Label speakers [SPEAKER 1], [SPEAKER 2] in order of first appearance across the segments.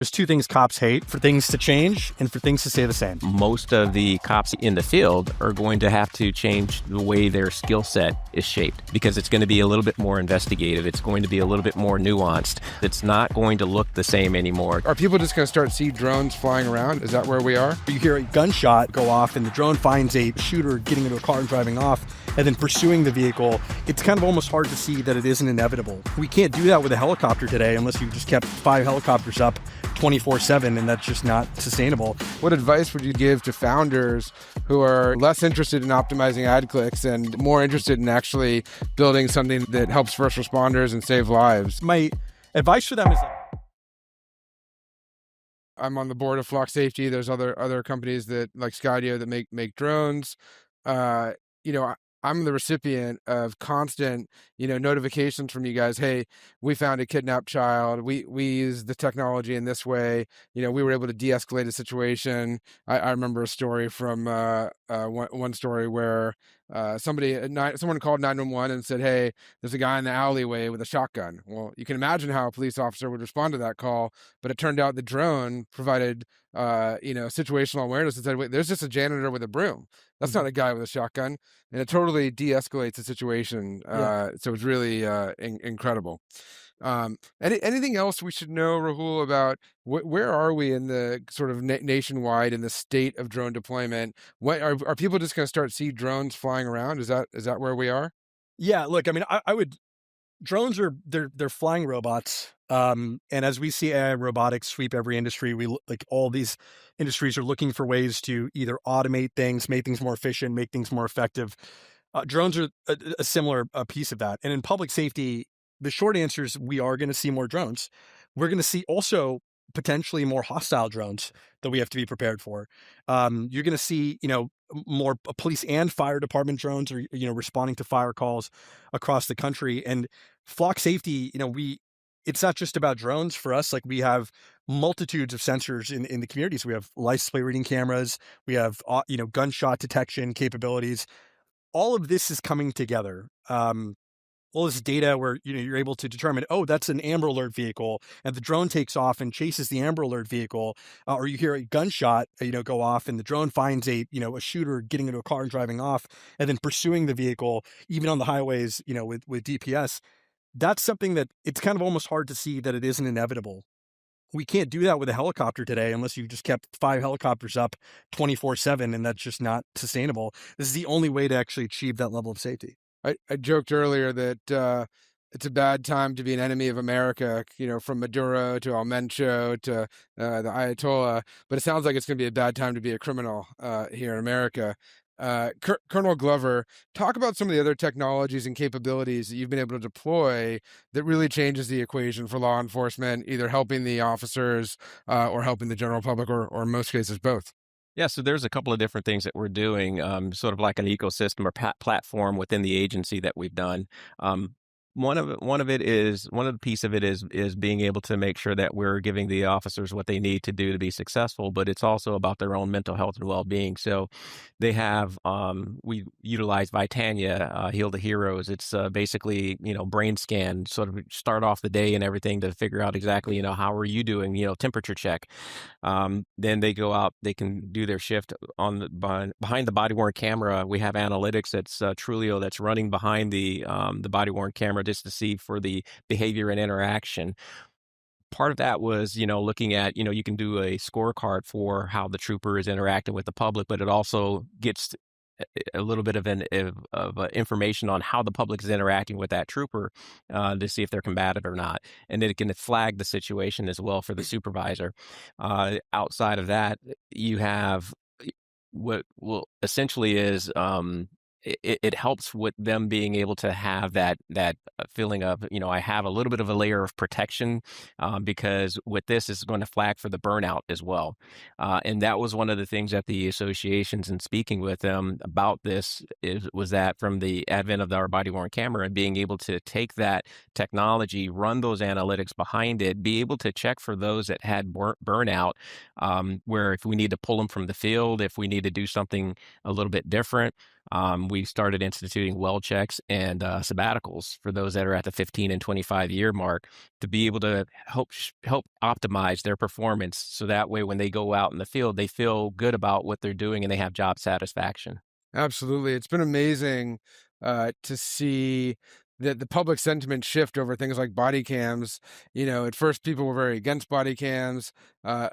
[SPEAKER 1] There's two things cops hate: for things to change and for things to stay the same.
[SPEAKER 2] Most of the cops in the field are going to have to change the way their skill set is shaped because it's going to be a little bit more investigative. It's going to be a little bit more nuanced. It's not going to look the same anymore.
[SPEAKER 3] Are people just going to start to see drones flying around? Is that where we are?
[SPEAKER 1] You hear a gunshot go off and the drone finds a shooter getting into a car and driving off and then pursuing the vehicle. It's kind of almost hard to see that it isn't inevitable. We can't do that with a helicopter today unless you just kept 5 helicopters up 24/7, and that's just not sustainable.
[SPEAKER 3] What advice would you give to founders who are less interested in optimizing ad clicks and more interested in actually building something that helps first responders and save lives?
[SPEAKER 1] My advice for them is
[SPEAKER 3] I'm on the board of Flock Safety. There's other companies that like Skydio that make drones. You know, I'm the recipient of constant, notifications from you guys. Hey, we found a kidnapped child. We use the technology in this way. We were able to de-escalate a situation. I remember a story from one story where someone called 911 and said, "Hey, there's a guy in the alleyway with a shotgun." Well, you can imagine how a police officer would respond to that call, but it turned out the drone provided situational awareness and said, "Wait, there's just a janitor with a broom. That's not a guy with a shotgun," and it totally de-escalates the situation. So it's really incredible. Anything else we should know, Rahul, about where are we in the sort of nationwide in the state of drone deployment? What are people just going to start see drones flying around? Is that where we are?
[SPEAKER 1] Yeah, look, I mean, I would. Drones are they're flying robots, and as we see AI robotics sweep every industry, like all these industries are looking for ways to either automate things, make things more efficient, make things more effective. Drones are a similar piece of that. And in public safety, the short answer is we are going to see more drones. We're going to see also potentially more hostile drones that we have to be prepared for. You're going to see, more police and fire department drones are, responding to fire calls across the country. And Flock Safety, it's not just about drones for us. Like, we have multitudes of sensors in the communities. We have license plate reading cameras. We have, gunshot detection capabilities. All of this is coming together. All this data where, you're able to determine, oh, that's an Amber Alert vehicle, and the drone takes off and chases the Amber Alert vehicle, or you hear a gunshot, go off and the drone finds a shooter getting into a car and driving off and then pursuing the vehicle, even on the highways, with DPS. That's something that it's kind of almost hard to see that it isn't inevitable. We can't do that with a helicopter today unless you just kept 5 helicopters up 24/7, and that's just not sustainable. This is the only way to actually achieve that level of safety.
[SPEAKER 3] I joked earlier that it's a bad time to be an enemy of America, from Maduro to Almencho to the Ayatollah, but it sounds like it's going to be a bad time to be a criminal here in America. Colonel Glover, talk about some of the other technologies and capabilities that you've been able to deploy that really changes the equation for law enforcement, either helping the officers or helping the general public, or in most cases, both.
[SPEAKER 2] Yeah, so there's a couple of different things that we're doing, sort of like an ecosystem or platform within the agency that we've done. One of the piece of it is being able to make sure that we're giving the officers what they need to do to be successful, but it's also about their own mental health and well-being. So they have we utilize Vitania, Heal the Heroes. It's basically brain scan, sort of start off the day and everything to figure out exactly how are you doing, temperature check. Then they go out, they can do their shift behind the body worn camera. We have analytics that's Trulio that's running behind the body worn camera just to see for the behavior and interaction. Part of that was, looking at, you can do a scorecard for how the trooper is interacting with the public, but it also gets a little bit of information on how the public is interacting with that trooper to see if they're combative or not. And then it can flag the situation as well for the supervisor. Outside of that, you have what will essentially is it helps with them being able to have that feeling of, I have a little bit of a layer of protection because with this is going to flag for the burnout as well. And that was one of the things that the associations, and speaking with them about this, was that from the advent of our body-worn camera and being able to take that technology, run those analytics behind it, be able to check for those that had burnout, where if we need to pull them from the field, if we need to do something a little bit different, We started instituting well checks and sabbaticals for those that are at the 15 and 25-year mark to be able to help optimize their performance. So that way, when they go out in the field, they feel good about what they're doing and they have job satisfaction.
[SPEAKER 3] Absolutely. It's been amazing to see that the public sentiment shift over things like body cams. At first people were very against body cams.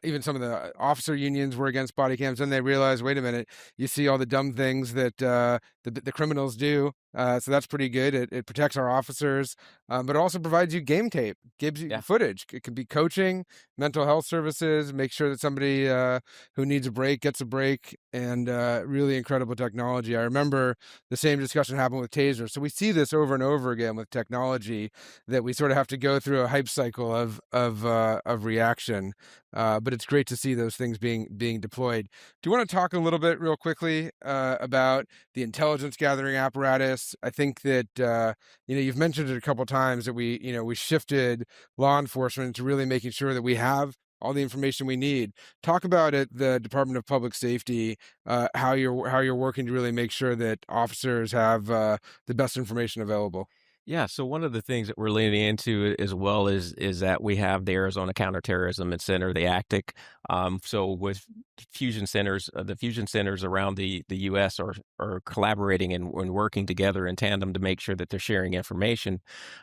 [SPEAKER 3] Even some of the officer unions were against body cams. Then they realized, wait a minute, you see all the dumb things that the criminals do. So that's pretty good. It protects our officers, but it also provides you game tape, gives you
[SPEAKER 2] Yeah.
[SPEAKER 3] footage. It could be coaching, mental health services, make sure that somebody who needs a break gets a break, and really incredible technology. I remember the same discussion happened with Taser. So we see this over and over again with technology, that we sort of have to go through a hype cycle of reaction. But it's great to see those things being deployed. Do you want to talk a little bit real quickly about the intelligence gathering apparatus? I think that you've mentioned it a couple times that we shifted law enforcement to really making sure that we have all the information we need. Talk about it, the Department of Public Safety, how you're working to really make sure that officers have the best information available.
[SPEAKER 2] Yeah, so one of the things that we're leaning into as well is that we have the Arizona Counterterrorism and Center, the ACTIC. So with fusion centers, the fusion centers around the U.S. are collaborating and working together in tandem to make sure that they're sharing information.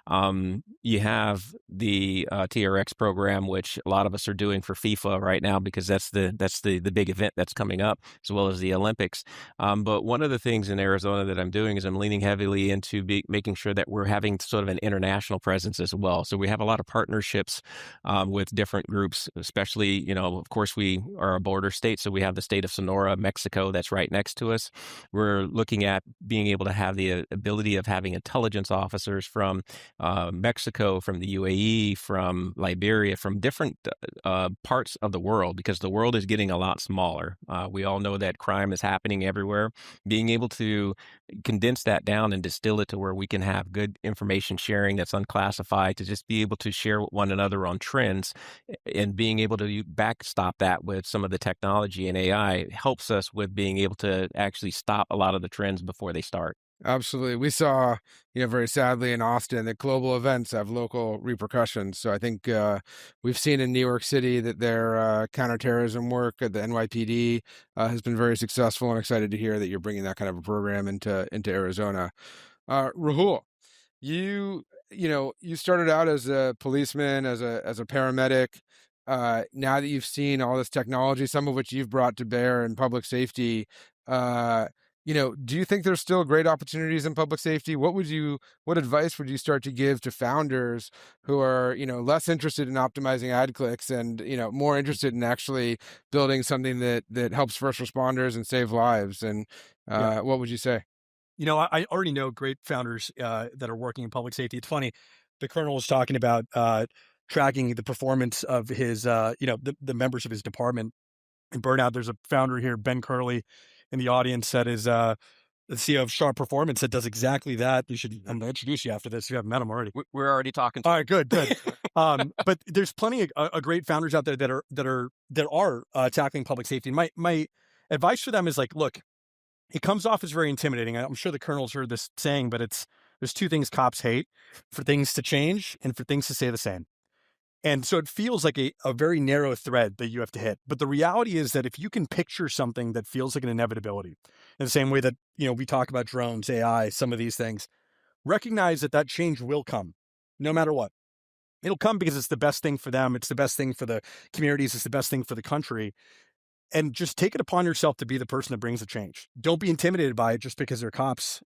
[SPEAKER 2] You have the TRX program, which a lot of us are doing for FIFA right now because that's the big event that's coming up, as well as the Olympics. But one of the things in Arizona that I'm doing is I'm leaning heavily into making sure that we're having sort of an international presence as well. So we have a lot of partnerships with different groups, especially, of course, we are a border state. So we have the state of Sonora, Mexico, that's right next to us. We're looking at being able to have the ability of having intelligence officers from Mexico, from the UAE, from Liberia, from different parts of the world, because the world is getting a lot smaller. We all know that crime is happening everywhere. Being able to condense that down and distill it to where we can have good information sharing that's unclassified, to just be able to share with one another on trends, and being able to backstop that with some of the technology and AI helps us with being able to actually stop a lot of the trends before they start.
[SPEAKER 3] Absolutely. We saw, very sadly in Austin that global events have local repercussions. So I think we've seen in New York City that their counterterrorism work at the NYPD has been very successful. I'm excited to hear that you're bringing that kind of a program into Arizona. Rahul, you started out as a policeman, as a paramedic. Now that you've seen all this technology, some of which you've brought to bear in public safety, uh, do you think there's still great opportunities in public safety? What advice would you start to give to founders who are, less interested in optimizing ad clicks and, more interested in actually building something that helps first responders and save lives? And
[SPEAKER 1] Yeah.
[SPEAKER 3] what would you say?
[SPEAKER 1] I already know great founders that are working in public safety. It's funny. The colonel was talking about tracking the performance of his, the members of his department in burnout. There's a founder here, Ben Curley, in the audience that is the CEO of Sharp Performance that does exactly that. I'm going to introduce you after this. You haven't met him already.
[SPEAKER 2] We're already talking.
[SPEAKER 1] All right, good. But there's plenty of great founders out there that are tackling public safety. And my advice for them is like, look, it comes off as very intimidating. I'm sure the colonel's heard this saying, but there's two things cops hate: for things to change and for things to stay the same. And so it feels like a very narrow thread that you have to hit. But the reality is that if you can picture something that feels like an inevitability, in the same way that, we talk about drones, AI, some of these things, recognize that change will come no matter what. It'll come because it's the best thing for them. It's the best thing for the communities. It's the best thing for the country. And just take it upon yourself to be the person that brings the change. Don't be intimidated by it just because they're cops.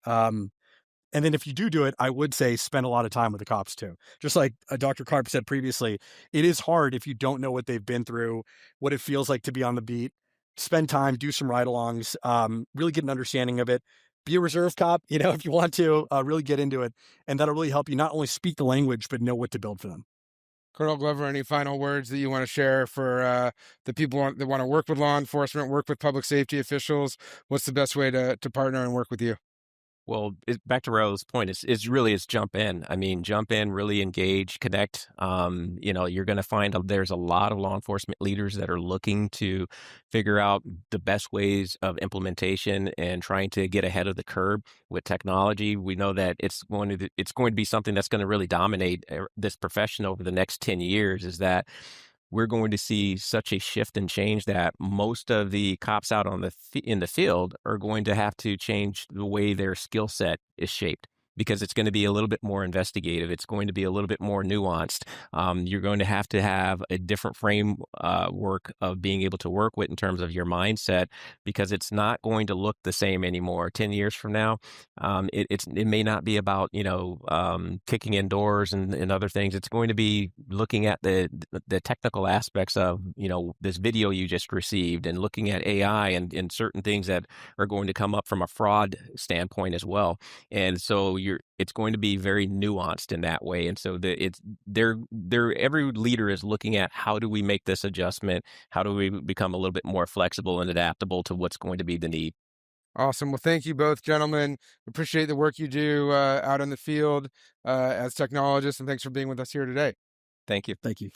[SPEAKER 1] And then if you do it, I would say spend a lot of time with the cops too. Just like Dr. Karp said previously, it is hard if you don't know what they've been through, what it feels like to be on the beat. Spend time, do some ride-alongs, really get an understanding of it. Be a reserve cop, if you want to, really get into it. And that'll really help you not only speak the language, but know what to build for them.
[SPEAKER 3] Colonel Glover, any final words that you want to share for the people that want to work with law enforcement, work with public safety officials? What's the best way to partner and work with you?
[SPEAKER 2] Well, back to Raul's point, it's really it's jump in. I mean, jump in, really engage, connect. You're going to find there's a lot of law enforcement leaders that are looking to figure out the best ways of implementation and trying to get ahead of the curve with technology. We know that it's going to be something that's going to really dominate this profession over the next 10 years. Is that we're going to see such a shift and change that most of the cops out in the field are going to have to change the way their skill set is shaped because it's going to be a little bit more investigative. It's going to be a little bit more nuanced. You're going to have a different frame work of being able to work with in terms of your mindset because it's not going to look the same anymore. 10 years from now, it may not be about kicking in doors and other things. It's going to be looking at the technical aspects of this video you just received and looking at AI and certain things that are going to come up from a fraud standpoint as well. And so it's going to be very nuanced in that way. And so every leader is looking at how do we make this adjustment? How do we become a little bit more flexible and adaptable to what's going to be the need?
[SPEAKER 3] Awesome. Well, thank you both, gentlemen. Appreciate the work you do out in the field as technologists, and thanks for being with us here today.
[SPEAKER 2] Thank you.
[SPEAKER 1] Thank you.